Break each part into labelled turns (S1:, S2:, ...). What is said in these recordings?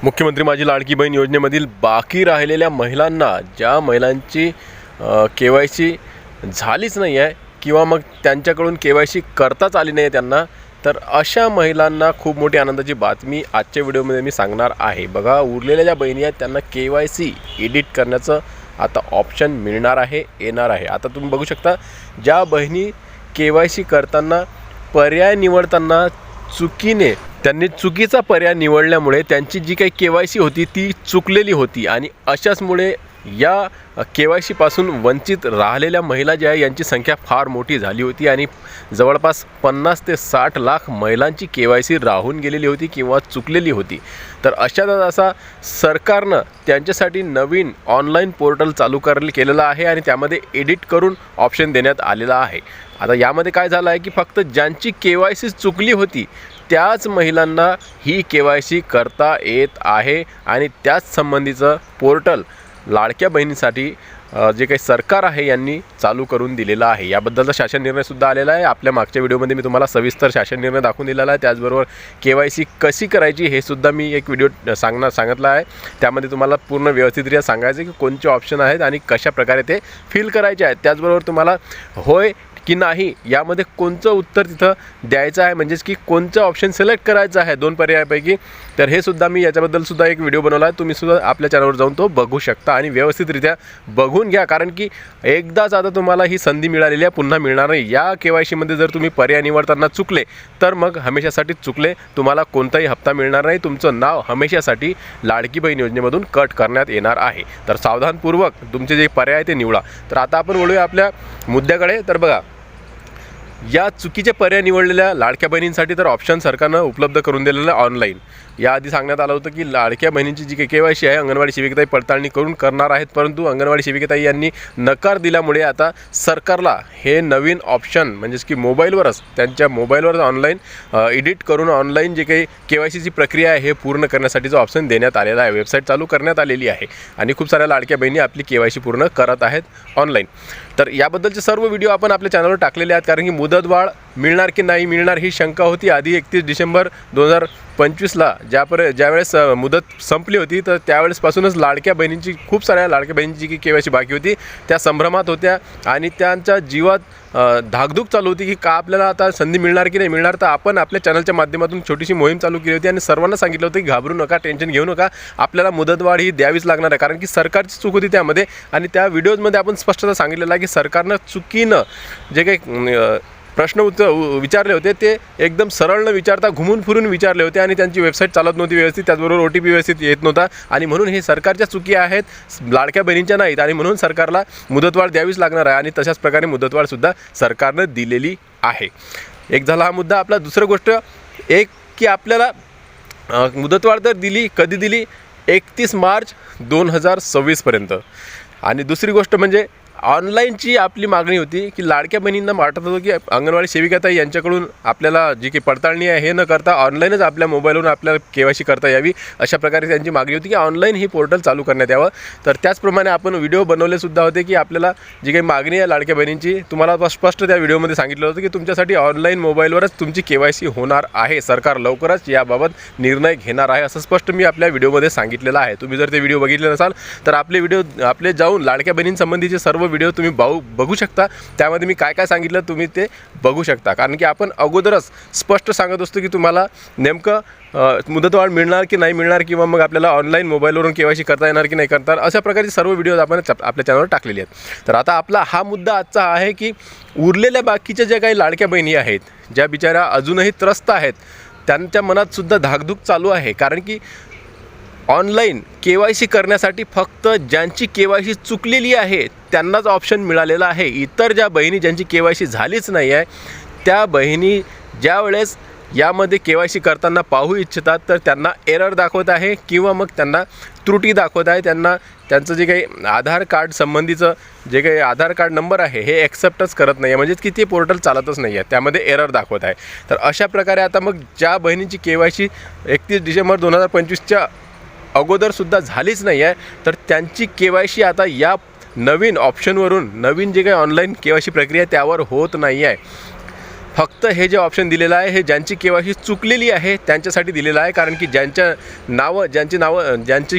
S1: मुख्यमंत्री माझी लाडकी बहीण योजनेमधील बाकी राहिलेल्या महिलांना, ज्या महिलांची KYC झालीच नाही आहे किंवा मग त्यांच्याकडून KYC करताच आली नाही त्यांना, तर अशा महिलांना खूप मोठी आनंदाची बातमी आजच्या व्हिडिओमध्ये मी सांगणार आहे। बघा, उरलेल्या ज्या बहिणी आहेत त्यांना KYC एडिट करण्याचं आता ऑप्शन मिळणार आहे, येणार आहे। आता तुम्ही बघू शकता, ज्या बहिणी KYC करताना पर्याय निवडताना त्यांनी चुकीचा पर्याय निवडल्यामुळे त्यांची जी काही KYC होती ती चुकलेली होती आणि अशाचमुळे या KYC पासून वंचित राहिलेल्या महिला ज्या आहे यांची संख्या फार मोठी झाली होती आणि जवळपास 50 ते 60 लाख महिलांची KYC राहून गेलेली होती किंवा चुकलेली होती। तर अशातच असा सरकारनं त्यांच्यासाठी नवीन ऑनलाईन पोर्टल चालू केलेलं आहे आणि त्यामध्ये एडिट करून ऑप्शन देण्यात आलेला आहे। आता यामध्ये काय झालं आहे की फक्त ज्यांची KYC चुकली होती त्याच महिलांना ही KYC करता येत आहे आणि त्याच संबंधीचं पोर्टल लाडक्या बहिणींसाठी जे काही सरकार आहे यांनी चालू करून दिलेलं आहे। याबद्दलचा शासन निर्णयसुद्धा आलेला आहे। आपल्या मागच्या व्हिडिओमध्ये मी तुम्हाला सविस्तर शासन निर्णय दाखवून दिलेला आहे। त्याचबरोबर KYC कशी करायची हे सुद्धा मी एक व्हिडिओ सांगितला आहे। त्यामध्ये तुम्हाला पूर्ण व्यवस्थितरित्या सांगायचं की कोणते ऑप्शन आहेत आणि कशा प्रकारे ते फिल करायचे आहेत। त्याचबरोबर तुम्हाला होय की नाही यामध्ये कोणतं उत्तर तिथं द्यायचं आहे, म्हणजेच की कोणतं ऑप्शन सिलेक्ट करायचं आहे दोन पर्यायापैकी, तर हे सुद्धा मी याच्याबद्दल सुद्धा एक व्हिडिओ बनवला आहे। तुम्ही सुद्धा आपल्या चॅनलवर जाऊन तो बघू शकता आणि व्यवस्थितरित्या बघून घ्या, कारण की एकदाच आता तुम्हाला ही संधी मिळालेली आहे, पुन्हा मिळणार नाही। या KYC मध्ये जर तुम्ही पर्याय निवडताना चुकले तर मग हमेशासाठी चुकले, तुम्हाला कोणताही हप्ता मिळणार नाही, तुमचं नाव हमेशासाठी लाडकी बहीण योजनेमधून कट करण्यात येणार आहे। तर सावधानपूर्वक तुमचे जे पर्याय ते निवडा। तर आता आपण वळूया आपल्या मुद्द्याकडे। तर बघा, या चुकीचे पर्याय निवडलेल्या लाडक्या बहिणींसाठी तर ऑप्शन सरकारनं उपलब्ध करून दिलेलं आहे ऑनलाईन। याआधी सांगण्यात आलं होतं की लाडक्या बहिणींची जी काही KYC आहे अंगणवाडी सेविकाताई पडताळणी करून करणार आहेत, परंतु अंगणवाडी सेविकाताई यांनी नकार दिल्यामुळे आता सरकारला हे नवीन ऑप्शन म्हणजेच की मोबाईलवरच, त्यांच्या मोबाईलवर ऑनलाईन एडिट करून ऑनलाईन जे काही KYCची प्रक्रिया आहे हे पूर्ण करण्यासाठीचं ऑप्शन देण्यात आलेलं आहे। वेबसाईट चालू करण्यात आलेली आहे आणि खूप साऱ्या लाडक्या बहिणी आपली KYC पूर्ण करत आहेत ऑनलाईन। तर याबद्दलचे सर्व व्हिडिओ आपण आपल्या चॅनलवर टाकलेले आहेत, कारण की मुदतवाढ मिळणार की नाही मिळणार ही शंका होती आधी। 31 डिसेंबर 2025ला ज्यावेळेस मुदत संपली होती, तर त्यावेळेसपासूनच लाडक्या बहिणींची, खूप साऱ्या लाडक्या बहिणींची की KYC बाकी होती, त्या संभ्रमात होत्या आणि त्यांच्या जीवात धाकधूक चालू होती की का आपल्याला आता संधी मिळणार की नाही मिळणार। तर आपण आपल्या चॅनलच्या माध्यमातून छोटीशी मोहीम चालू केली होती आणि सर्वांना सांगितलं होतं की घाबरू नका, टेन्शन घेऊ नका, आपल्याला मुदतवाढ ही द्यावीच लागणार आहे, कारण की सरकारची चूक होती त्यामध्ये। आणि त्या व्हिडिओजमध्ये आपण स्पष्टता सांगितलेलं आहे की सरकारनं चुकीनं जे काही प्रश्न विचारले होते ते एकदम सरळ न विचारता घुमून फिरून विचारले होते आणि त्यांची वेबसाईट चालत नव्हती व्यवस्थित, त्याचबरोबर OTP व्यवस्थित येत नव्हता आणि म्हणून हे सरकारच्या चुकी आहेत, लाडक्या बहिणींच्या नाहीत आणि म्हणून सरकारला मुदतवाढ द्यावीच लागणार आहे आणि तशाच प्रकारे मुदतवाढसुद्धा सरकारनं दिलेली आहे। एक झाला हा मुद्दा। आपला दुसरी गोष्ट एक की आपल्याला मुदतवाढ तर दिली, कधी दिली? 31 मार्च 2026 पर्यंत। आणि दुसरी गोष्ट म्हणजे ऑनलाईनची आपली मागणी होती की लाडक्या बहिणींना वाटत होतं की अंगणवाडी सेविकाताई यांच्याकडून आपल्याला जी काही पडताळणी आहे हे न करता ऑनलाईनच आपल्या मोबाईलवरून आपल्याला KYC करता यावी, अशा प्रकारे त्यांची मागणी होती की ऑनलाईन ही पोर्टल चालू करण्यात यावं। तर त्याचप्रमाणे आपण व्हिडिओ बनवलेसुद्धा होते की आपल्याला जी काही मागणी आहे लाडक्या बहिणींची, तुम्हाला स्पष्ट त्या व्हिडिओमध्ये सांगितलं होतं की तुमच्यासाठी ऑनलाईन मोबाईलवरच तुमची KYC होणार आहे, सरकार लवकरच याबाबत निर्णय घेणार आहे, असं स्पष्ट मी आपल्या व्हिडिओमध्ये सांगितलेलं आहे। तुम्ही जर ते व्हिडिओ बघितले नसाल तर आपले जाऊन लाडक्या बहिणींसंबंधीचे सर्व व्हिडिओ तुम्ही बघू शकता, त्यामध्ये मी काय काय सांगितलं तुम्ही ते बघू शकता, कारण की आपण अगोदरच स्पष्ट सांगत असतो की तुम्हाला नेमकं मुदतवाढ मिळणार की नाही मिळणार किंवा मग आपल्याला ऑनलाईन मोबाईलवरून KYC करता येणार की नाही करता, अशा प्रकारचे सर्व व्हिडिओ आपण आपल्या चॅनलवर टाकलेले आहेत। तर आता आपला हा मुद्दा आजचा आहे की उरलेल्या बाकीच्या ज्या काही लाडक्या बहिणी आहेत, ज्या बिचाऱ्या अजूनही त्रस्त आहेत, त्यांच्या मनात सुद्धा धाकधूक चालू आहे, कारण की ऑनलाईन KYC करण्यासाठी फक्त ज्यांची KYC चुकलेली आहे त्यांनाच ऑप्शन मिळालेला आहे। इतर ज्या बहिणी ज्यांची KYC झालीच नाही आहे त्या बहिणी ज्यावेळेस यामध्ये KYC करताना पाहू इच्छितात तर त्यांना एरर दाखवत आहे किंवा मग त्यांना त्रुटी दाखवत आहे, त्यांचं जे काही आधार कार्ड संबंधीचं जे काही आधार कार्ड नंबर आहे हे ॲक्सेप्टच करत नाही आहे, म्हणजेच की ते पोर्टल चालतच नाही आहे, त्यामध्ये एरर दाखवत आहे। तर अशा प्रकारे आता मग ज्या बहिणींची KYC 31 डिसेंबर 2025च्या अगोदरसुद्धा झालीच नाही आहे तर त्यांची KYC आता या नवीन ऑप्शनवरून, नवीन जे काही ऑनलाईन KYC प्रक्रिया त्यावर होत नाही आहे। फक्त हे जे ऑप्शन दिलेलं आहे हे ज्यांची केवायसी चुकलेली आहे त्यांच्यासाठी दिलेलं आहे, कारण की ज्यांची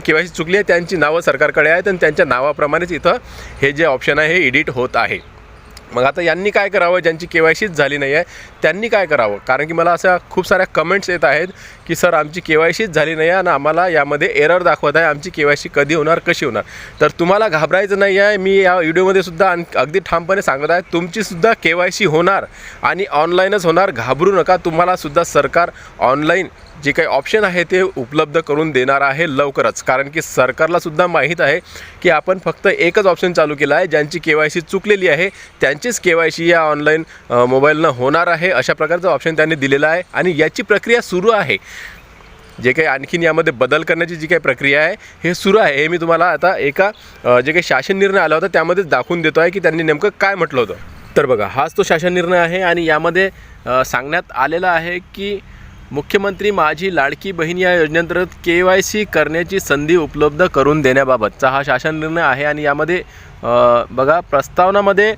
S1: केवायसी चुकली आहे त्यांची नावं सरकारकडे आहेत आणि त्यांच्या नावाप्रमाणेच इथं हे जे ऑप्शन आहे हे एडिट होत आहे. मग आता यांनी काय करावं, ज्यांची केवायसीच झाली नाही आहे त्यांनी काय करावं? कारण की मला अशा खूप साऱ्या कमेंट्स येत आहेत की सर आमची केवायसीच झाली नाही आहे आणि आम्हाला यामध्ये एरर दाखवत आहे, आमची केवायसी कधी होणार, कशी होणार? तर तुम्हाला घाबरायचं नाही आहे. मी या व्हिडिओमध्ये सुद्धा अगदी ठामपणे सांगत आहे, तुमचीसुद्धा केवायसी होणार आणि ऑनलाईनच होणार. घाबरू नका. तुम्हालासुद्धा सरकार ऑनलाईन जे काही ऑप्शन आहे ते उपलब्ध करून देणार आहे लवकरच, कारण की सरकारलासुद्धा माहीत आहे की आपण फक्त एकच ऑप्शन चालू केला आहे, ज्यांची केवायसी चुकलेली आहे त्यांचीच केवायसी या ऑनलाईन मोबाईलनं होणार आहे. अशा प्रकारचं ऑप्शन त्यांनी दिलेलं आहे आणि याची प्रक्रिया सुरू आहे. जे काही आणखीन यामध्ये बदल करण्याची जी काही प्रक्रिया आहे हे सुरू आहे. हे मी तुम्हाला आता एका जे काही शासन निर्णय आला होता त्यामध्येच दाखवून देतो आहे की त्यांनी नेमकं काय म्हटलं होतं. तर बघा, हाच तो शासन निर्णय आहे आणि यामध्ये सांगण्यात आलेलं आहे की मुख्यमंत्री माझी लाडकी बहीण या योजनेअंतर्गत KYC करण्याची संधी उपलब्ध करून देण्याबाबतचा हा शासन निर्णय आहे. आणि यामध्ये बघा, प्रस्तावनामध्ये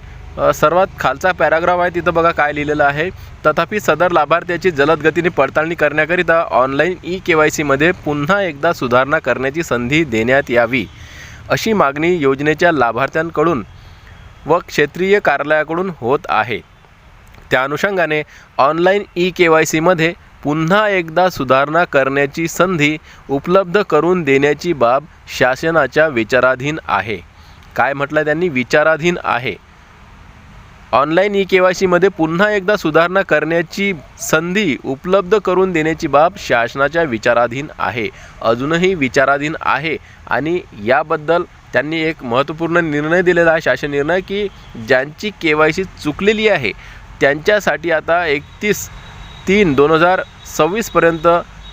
S1: सर्वात खालचा पॅराग्राफ आहे, तिथं बघा काय लिहिलेलं आहे. तथापि सदर लाभार्थ्याची जलद गतीने पडताळणी करण्याकरिता ऑनलाईन KYCमध्ये पुन्हा एकदा सुधारणा करण्याची संधी देण्यात यावी अशी मागणी योजनेच्या लाभार्थ्यांकडून व क्षेत्रीय कार्यालयाकडून होत आहे. त्या अनुषंगाने ऑनलाईन KYCमध्ये पुन्हा एकदा सुधारणा करण्याची संधी उपलब्ध करून देण्याची बाब शासनाच्या विचाराधीन आहे. काय म्हटलं त्यांनी? विचाराधीन आहे. ऑनलाईन KYCमध्ये पुन्हा एकदा सुधारणा करण्याची संधी उपलब्ध करून देण्याची बाब शासनाच्या विचाराधीन आहे. अजूनही विचाराधीन आहे आणि याबद्दल त्यांनी एक महत्त्वपूर्ण निर्णय दिलेला आहे, शासन निर्णय, की ज्यांची KYC चुकलेली आहे त्यांच्यासाठी आता 31/3/2026 पर्यंत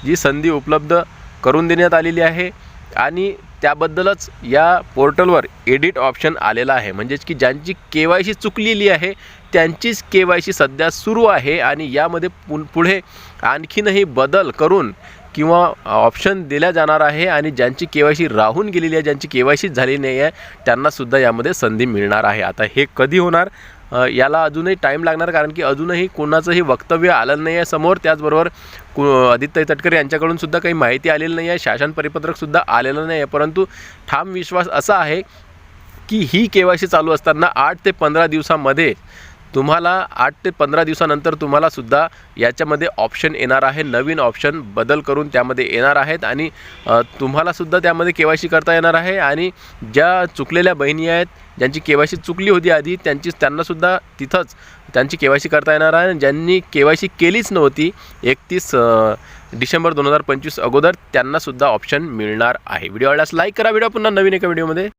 S1: जी संधी उपलब्ध करून देण्यात आलेली आहे. आणि त्याबद्दलच या पोर्टलवर एडिट ऑप्शन आलेला आहे. म्हणजेच की ज्यांची KYC चुकलेली आहे त्यांचीच KYC सध्या सुरू आहे आणि यामध्ये पुढे आणखीनही बदल करून किंवा ऑप्शन दिल्या जाणार आहे. आणि ज्यांची KYC राहून गेलेली आहे, ज्यांची KYC झाली नाही आहे त्यांनासुद्धा यामध्ये संधी मिळणार आहे. आता हे कधी होणार याला अजूनही टाईम लागणार, कारण की अजूनही कोणाचंही वक्तव्य आलं नाही आहे समोर. त्याचबरोबर आदित्य तटकरे यांच्याकडून सुद्धा काही माहिती आलेली नाही आहे, शासन परिपत्रकसुद्धा आलेलं नाही आहे. परंतु ठाम विश्वास असा आहे की ही KYC चालू असताना 8 ते 15 दिवसामध्ये तुम्हाला 8 ते 15 दिवसानंतर तुम्हालासुद्धा याच्यामध्ये ऑप्शन येणार आहे. नवीन ऑप्शन बदल करून त्यामध्ये येणार आहेत आणि तुम्हालासुद्धा त्यामध्ये KYC करता येणार आहे. आणि ज्या चुकलेल्या बहिणी आहेत, ज्यांची KYC चुकली होती आधी, त्यांनासुद्धा तिथंच त्यांची KYC करता येणार आहे. ज्यांनी KYC केलीच नव्हती 31 डिसेंबर 2025 अगोदर त्यांनासुद्धा ऑप्शन मिळणार आहे. व्हिडिओ आवडल्यास लाईक करा. व्हिडिओ पुन्हा नवीन एका व्हिडिओमध्ये